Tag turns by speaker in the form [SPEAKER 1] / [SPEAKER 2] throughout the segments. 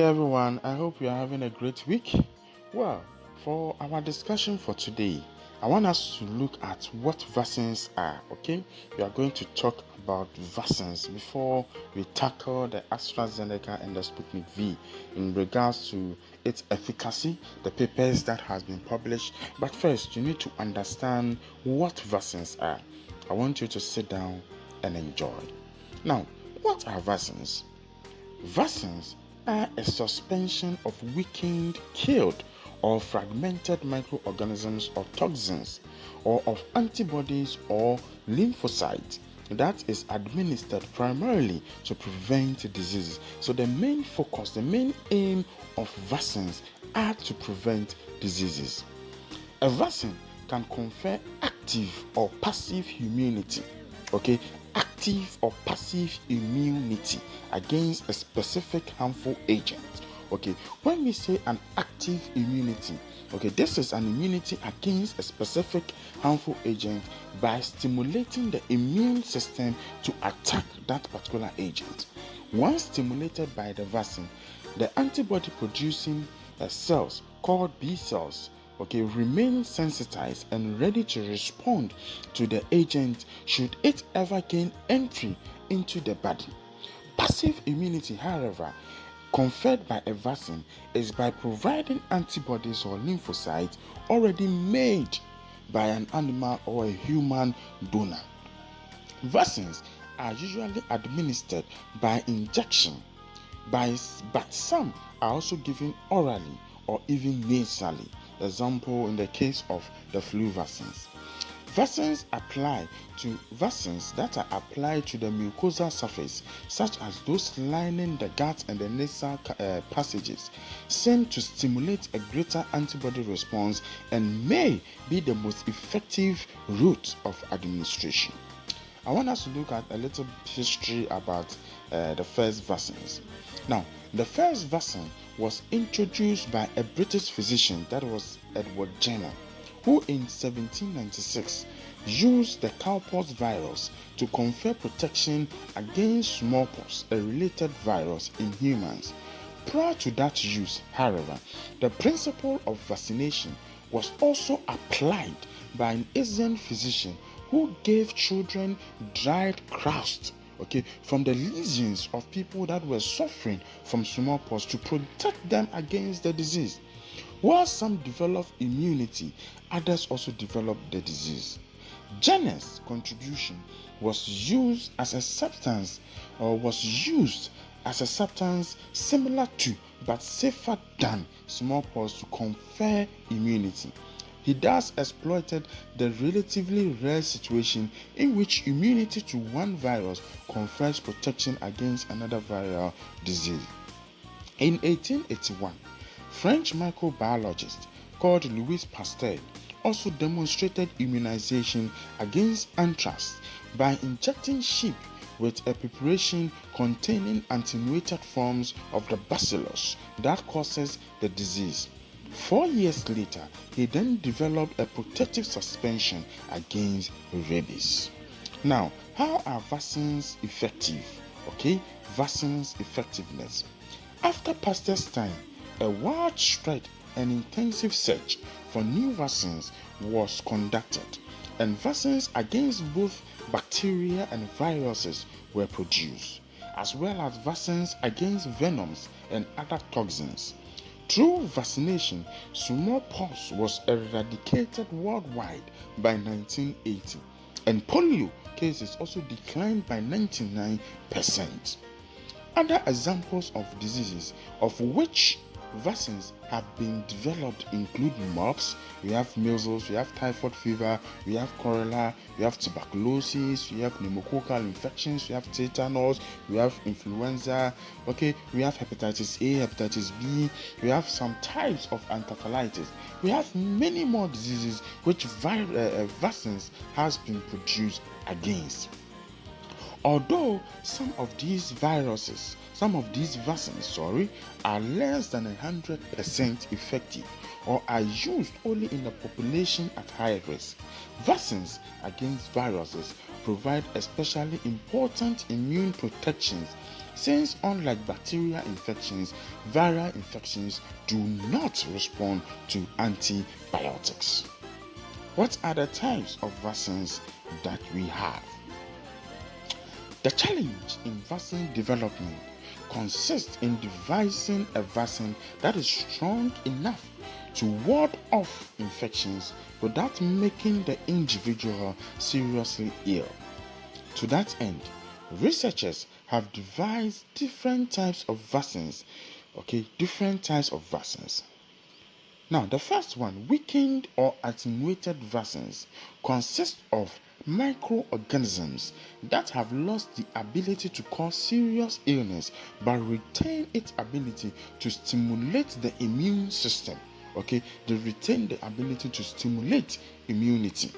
[SPEAKER 1] day, everyone. I hope you are having a great week. Well, for our discussion for today, I want us to look at what vaccines are. Okay, we are going to talk about vaccines before we tackle the AstraZeneca and the Sputnik V in regards to its efficacy, the papers that has been published. But first, you need to understand what vaccines are. I want you to sit down and enjoy. Now, what are vaccines? Vaccines are a suspension of weakened, killed, or fragmented microorganisms or toxins, or of antibodies or lymphocytes that is administered primarily to prevent diseases. So the main focus, the main aim of vaccines are to prevent diseases. A vaccine can confer active or passive immunity. Okay, active or passive immunity against a specific harmful agent. Okay, when we say an active immunity, okay, this is an immunity against a specific harmful agent by stimulating the immune system to attack that particular agent. Once stimulated by the vaccine, the antibody producing cells called B cells, okay, remain sensitized and ready to respond to the agent should it ever gain entry into the body. Passive immunity, however, conferred by a vaccine is by providing antibodies or lymphocytes already made by an animal or a human donor. Vaccines are usually administered by injection, but some are also given orally or even nasally. Example in the case of the flu vaccines. Vaccines that are applied to the mucosal surface, such as those lining the gut and the nasal passages, seem to stimulate a greater antibody response and may be the most effective route of administration. I want us to look at a little history about the first vaccines. Now, the first vaccine was introduced by a British physician, that was Edward Jenner, who in 1796 used the cowpox virus to confer protection against smallpox, a related virus, in humans. Prior to that use, however, the principle of vaccination was also applied by an Asian physician who gave children dried crust, okay, from the lesions of people that were suffering from smallpox to protect them against the disease. While some developed immunity, others also developed the disease. Jenner's contribution was used as a substance similar to but safer than smallpox to confer immunity. He thus exploited the relatively rare situation in which immunity to one virus confers protection against another viral disease. In 1881, French microbiologist called Louis Pasteur also demonstrated immunization against anthrax by injecting sheep with a preparation containing attenuated forms of the bacillus that causes the disease. 4 years later, he then developed a protective suspension against rabies. Now, how are vaccines effective? Okay, vaccines effectiveness. After Pasteur's time, a widespread and intensive search for new vaccines was conducted, and vaccines against both bacteria and viruses were produced, as well as vaccines against venoms and other toxins. Through vaccination, smallpox was eradicated worldwide by 1980, and polio cases also declined by 99%. Other examples of diseases of which vaccines have been developed include mumps, we have measles, we have typhoid fever, we have cholera, we have tuberculosis, we have pneumococcal infections, we have tetanus, we have influenza, okay, we have hepatitis A, hepatitis B, we have some types of encephalitis. We have many more diseases which vaccines has been produced against. Although some of these vaccines, are less than 100% effective or are used only in a population at high risk, vaccines against viruses provide especially important immune protections since unlike bacterial infections, viral infections do not respond to antibiotics. What are the types of vaccines that we have? The challenge in vaccine development consists in devising a vaccine that is strong enough to ward off infections without making the individual seriously ill. To that end, researchers have devised different types of vaccines. Now, the first one, weakened or attenuated vaccines, consists of microorganisms that have lost the ability to cause serious illness but retain its ability to stimulate the immune system. They retain the ability to stimulate immunity.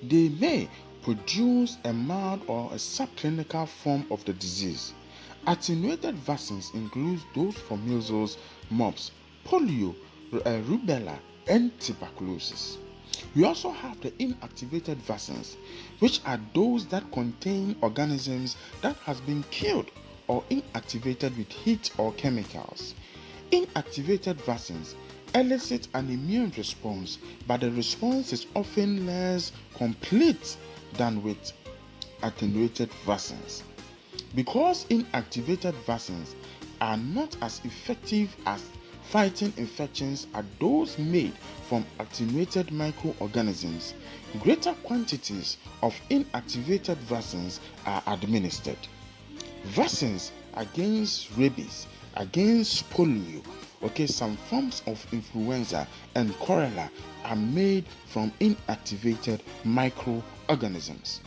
[SPEAKER 1] They may produce a mild or a subclinical form of the disease. Attenuated vaccines include those for measles, mumps, polio, rubella, and tuberculosis. We also have the inactivated vaccines, which are those that contain organisms that has been killed or inactivated with heat or chemicals. Inactivated vaccines elicit an immune response, but the response is often less complete than with attenuated vaccines. Because inactivated vaccines are not as effective as fighting infections as those made from attenuated microorganisms, greater quantities of inactivated vaccines are administered. Vaccines against rabies, against polio, some forms of influenza and cholera are made from inactivated microorganisms.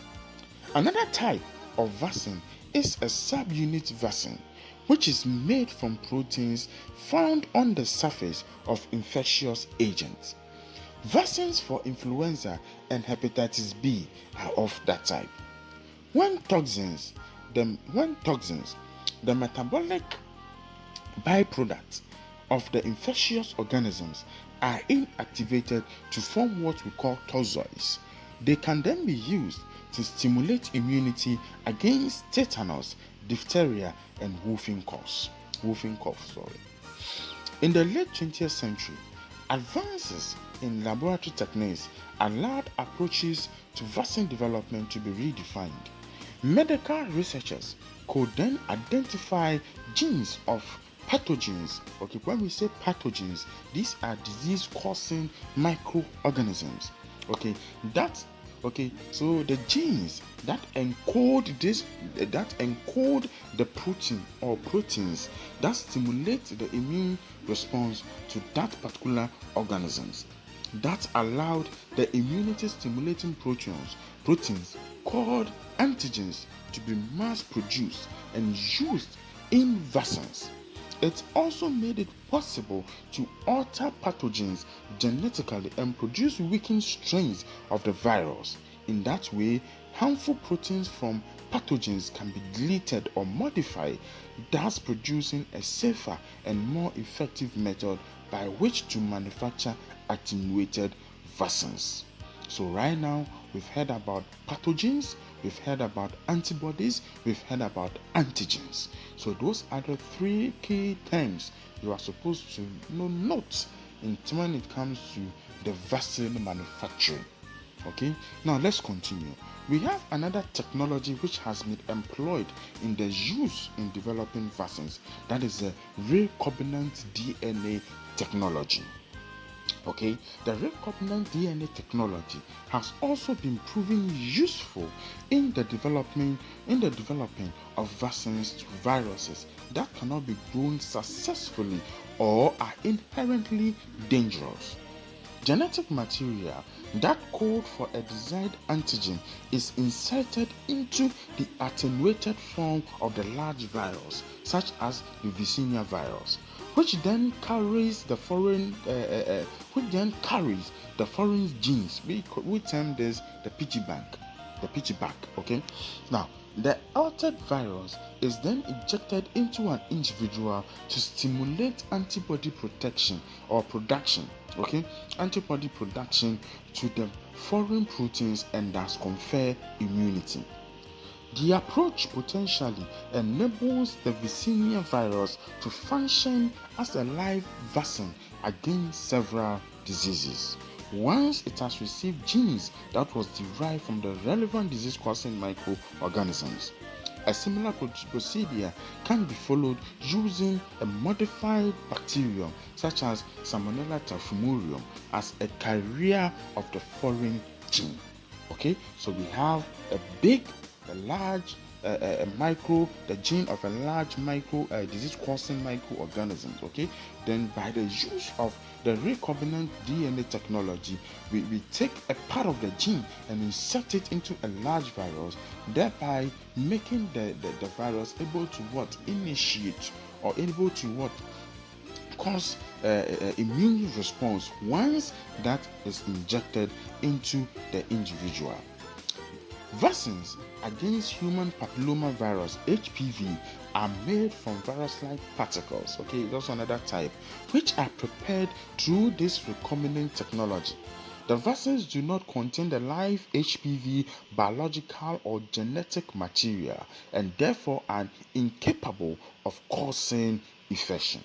[SPEAKER 1] Another type of vaccine is a subunit vaccine, which is made from proteins found on the surface of infectious agents. Vaccines for influenza and hepatitis B are of that type. When toxins, the metabolic byproducts of the infectious organisms, are inactivated to form what we call toxoids, they can then be used to stimulate immunity against tetanus, diphtheria, and whooping cough. In the late 20th century, advances in laboratory techniques allowed approaches to vaccine development to be redefined. Medical researchers could then identify genes of pathogens. When we say pathogens, these are disease-causing microorganisms. So the genes that encode the protein or proteins that stimulate the immune response to that particular organisms, that allowed the immunity stimulating proteins called antigens to be mass produced and used in vaccines. It also made it possible to alter pathogens genetically and produce weakened strains of the virus. In that way, harmful proteins from pathogens can be deleted or modified, thus producing a safer and more effective method by which to manufacture attenuated vaccines. So right now, we've heard about pathogens, we've heard about antibodies, we've heard about antigens. So those are the three key terms you are supposed to note when it comes to the vaccine manufacturing. Now let's continue. We have another technology which has been employed in the use in developing vaccines. That is the recombinant DNA technology. The recombinant DNA technology has also been proven useful in the development of vaccines to viruses that cannot be grown successfully or are inherently dangerous. Genetic material that code for a desired antigen is inserted into the attenuated form of the large virus, such as the Yersinia virus, which then carries the foreign genes. We term this the piggyback. Now, the altered virus is then injected into an individual to stimulate antibody production to the foreign proteins and thus confer immunity. The approach potentially enables the vaccinia virus to function as a live vaccine against several diseases. Once it has received genes that was derived from the relevant disease-causing microorganisms. A similar procedure can be followed using a modified bacterium such as Salmonella typhimurium as a carrier of the foreign gene. Okay, so we have a large the gene of a large disease-causing microorganisms. Okay, then by the use of the recombinant DNA technology, we take a part of the gene and insert it into a large virus, thereby making the virus able to initiate or able to cause immune response once that is injected into the individual. Vaccines against human papillomavirus (HPV) are made from virus-like particles. Okay, that's another type, which are prepared through this recombinant technology. The vaccines do not contain the live HPV biological or genetic material and therefore are incapable of causing infection.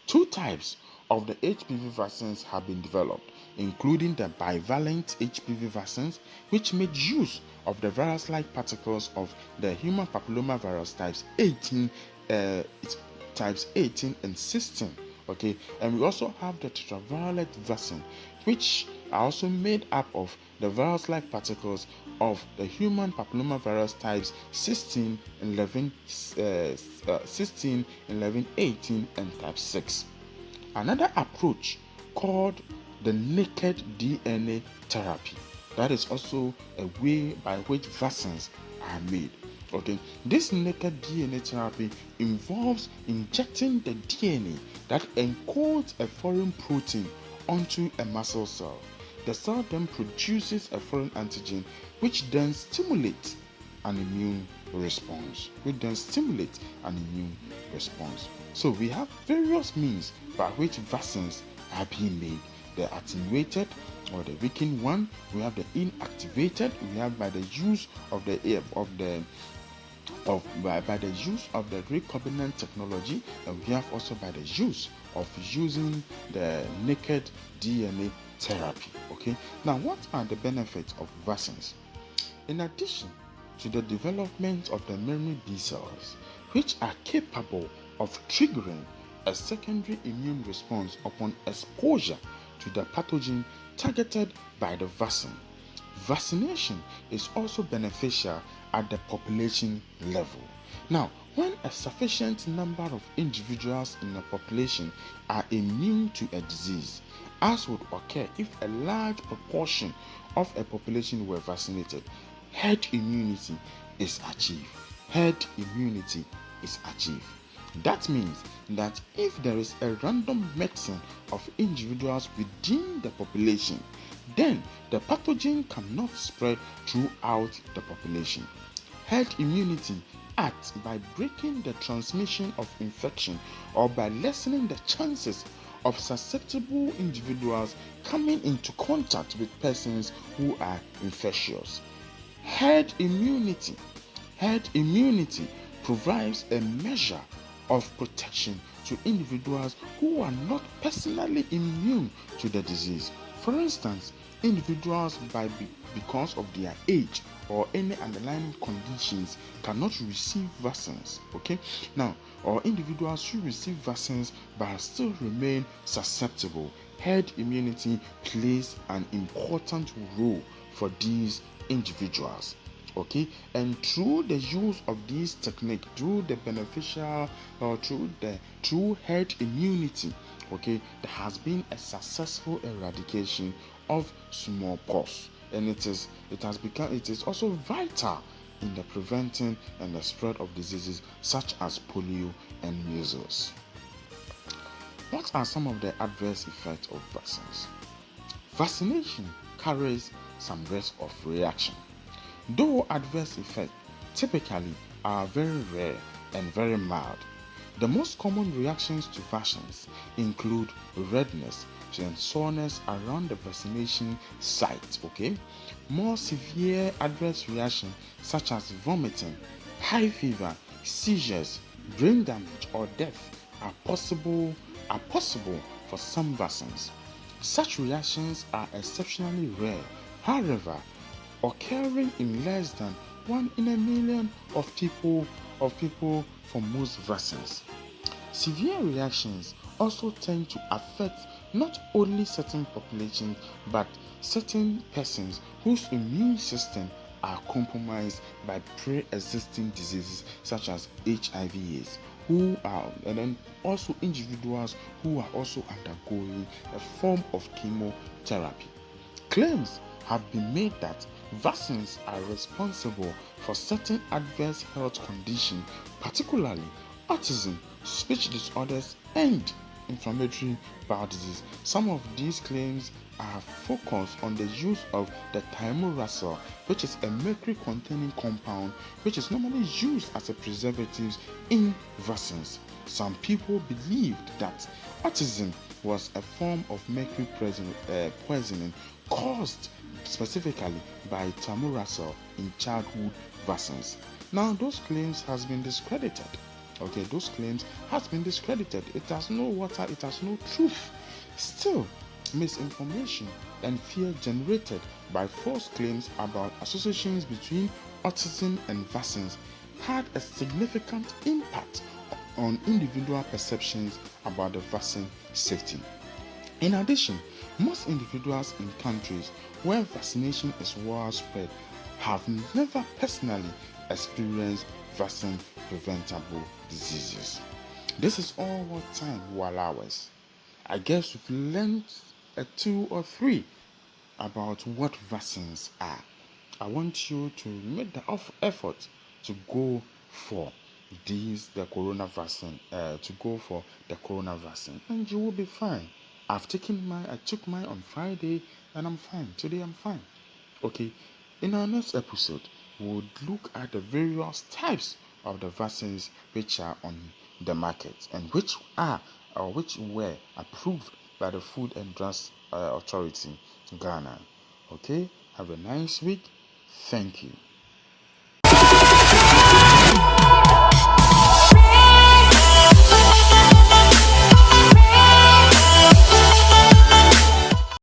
[SPEAKER 1] Two types of the HPV vaccines have been developed, including the bivalent HPV vaccines, which made use of the virus-like particles of the human papillomavirus types 18 and 16. Okay, and we also have the tetravalent vaccine, which are also made up of the virus-like particles of the human papillomavirus types 16, 11, 18, and type 6. Another approach called the naked DNA therapy. That is also a way by which vaccines are made. Okay, this naked DNA therapy involves injecting the DNA that encodes a foreign protein onto a muscle cell. The cell then produces a foreign antigen, which then stimulates an immune response. So we have various means by which vaccines are being made. The attenuated or the weakened one. We have the inactivated. We have by the use of the recombinant technology, and we have also by the use of using the naked DNA therapy. Okay, now what are the benefits of vaccines? In addition to the development of the memory B cells, which are capable of triggering a secondary immune response upon exposure to the pathogen targeted by the vaccine. Vaccination is also beneficial at the population level. Now, when a sufficient number of individuals in a population are immune to a disease, as would occur if a large proportion of a population were vaccinated, herd immunity is achieved. That means that if there is a random mixing of individuals within the population, then the pathogen cannot spread throughout the population. Herd immunity acts by breaking the transmission of infection or by lessening the chances of susceptible individuals coming into contact with persons who are infectious. Herd immunity provides a measure of protection to individuals who are not personally immune to the disease. For instance, individuals because of their age or any underlying conditions cannot receive vaccines. Okay, now, or individuals who receive vaccines but still remain susceptible. Herd immunity plays an important role for these individuals. Okay, and through the use of this technique, through the beneficial or through herd immunity, okay, there has been a successful eradication of smallpox, and it is also vital in the preventing and the spread of diseases such as polio and measles. What are some of the adverse effects of vaccines? Vaccination carries some risk of reaction. Though adverse effects typically are very rare and very mild, the most common reactions to vaccines include redness, and soreness around the vaccination site. Okay, more severe adverse reactions such as vomiting, high fever, seizures, brain damage, or death are possible for some vaccines. Such reactions are exceptionally rare, however, occurring in less than 1 in a million of people for most vaccines. Severe reactions also tend to affect not only certain populations but certain persons whose immune system are compromised by pre-existing diseases such as HIV/AIDS, and then also individuals who are also undergoing a form of chemotherapy. Claims have been made that vaccines are responsible for certain adverse health conditions, particularly autism, speech disorders, and inflammatory bowel disease. Some of these claims are focused on the use of the thimerosal, which is a mercury-containing compound which is normally used as a preservative in vaccines. Some people believed that autism was a form of mercury poisoning caused specifically by thimerosal in childhood vaccines. Now, those claims has been discredited. Okay, those claims has been discredited. It has no water, it has no truth. Still, misinformation and fear generated by false claims about associations between autism and vaccines had a significant impact on individual perceptions about the vaccine safety. In addition, most individuals in countries where vaccination is widespread have never personally experienced vaccine preventable diseases. This is all what time will allow us. I guess we've learned a two or three about what vaccines are. I want you to make the effort to go for the corona vaccine, and you will be fine. I took mine on Friday, and I'm fine. Today I'm fine. Okay, in our next episode, we'll look at the various types of the vaccines which are on the market and which were approved by the Food and Drugs Authority, Ghana. Okay, have a nice week. Thank you.